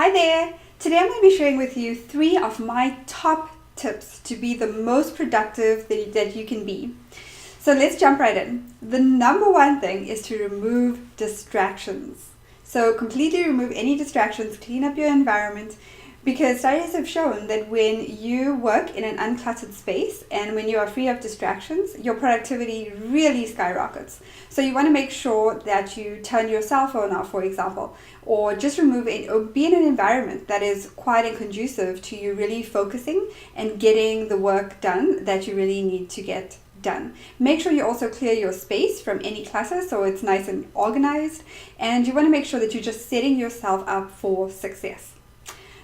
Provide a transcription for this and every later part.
Hi there! Today I'm going to be sharing with you 3 of my top tips to be the most productive that you can be. So let's jump right in. The number one thing is to remove distractions. So completely remove any distractions, clean up your environment, because studies have shown that when you work in an uncluttered space and when you are free of distractions, your productivity really skyrockets. So you want to make sure that you turn your cell phone off, for example, or just remove it, or be in an environment that is quiet and conducive to you really focusing and getting the work done that you really need to get done. Make sure you also clear your space from any clutter so it's nice and organized, and you want to make sure that you're just setting yourself up for success.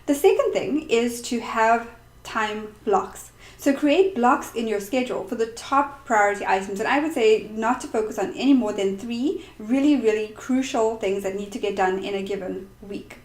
The second thing is to have time blocks. So create blocks in your schedule for the top priority items, and I would say not to focus on any more than 3 really crucial things that need to get done in a given week.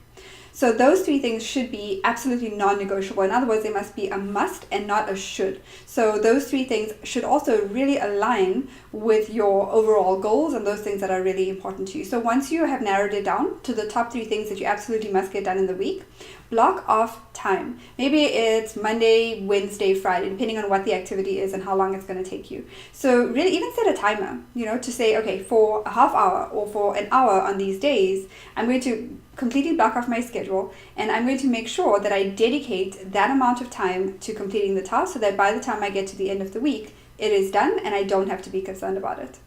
So those 3 things should be absolutely non-negotiable. In other words, they must be a must and not a should. So those 3 things should also really align with your overall goals and those things that are really important to you. So once you have narrowed it down to the top 3 things that you absolutely must get done in the week, block off time. Maybe it's Monday, Wednesday, Friday, depending on what the activity is and how long it's going to take you. So really even set a timer, to say, okay, for a half hour or for an hour on these days, I'm going to completely block off my schedule, and I'm going to make sure that I dedicate that amount of time to completing the task so that by the time I get to the end of the week, it is done and I don't have to be concerned about it.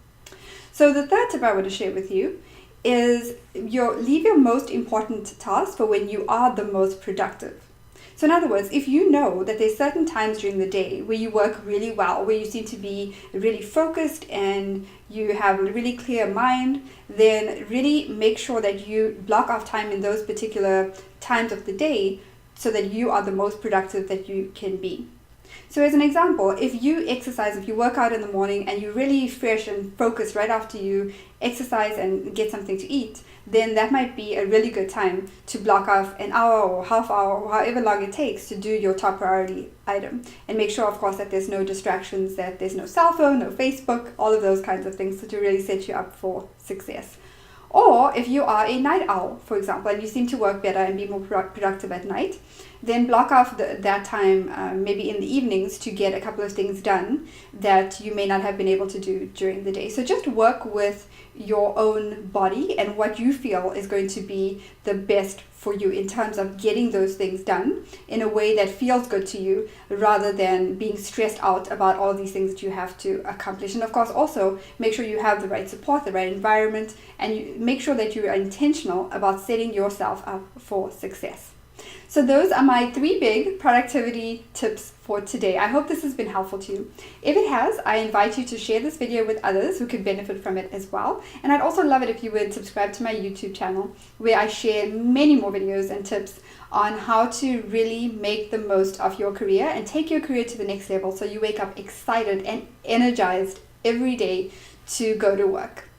So the third tip I want to share with you is leave your most important task for when you are the most productive. So in other words, if you know that there's certain times during the day where you work really well, where you seem to be really focused and you have a really clear mind, then really make sure that you block off time in those particular times of the day so that you are the most productive that you can be. So as an example, if you exercise, if you work out in the morning and you're really fresh and focused right after you exercise and get something to eat, then that might be a really good time to block off an hour or half hour or however long it takes to do your top priority item. And make sure, of course, that there's no distractions, that there's no cell phone, no Facebook, all of those kinds of things to really set you up for success. Or if you are a night owl, for example, and you seem to work better and be more productive at night, then block off that time maybe in the evenings to get a couple of things done that you may not have been able to do during the day. So just work with your own body and what you feel is going to be the best for you in terms of getting those things done in a way that feels good to you rather than being stressed out about all these things that you have to accomplish. And of course also make sure you have the right support, the right environment, and you make sure that you are intentional about setting yourself up for success. So those are my 3 big productivity tips for today. I hope this has been helpful to you. If it has, I invite you to share this video with others who could benefit from it as well. And I'd also love it if you would subscribe to my YouTube channel, where I share many more videos and tips on how to really make the most of your career and take your career to the next level so you wake up excited and energized every day to go to work.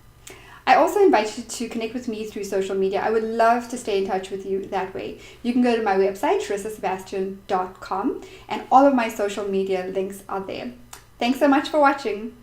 I also invite you to connect with me through social media. I would love to stay in touch with you that way. You can go to my website, sharissasebastian.com, and all of my social media links are there. Thanks so much for watching.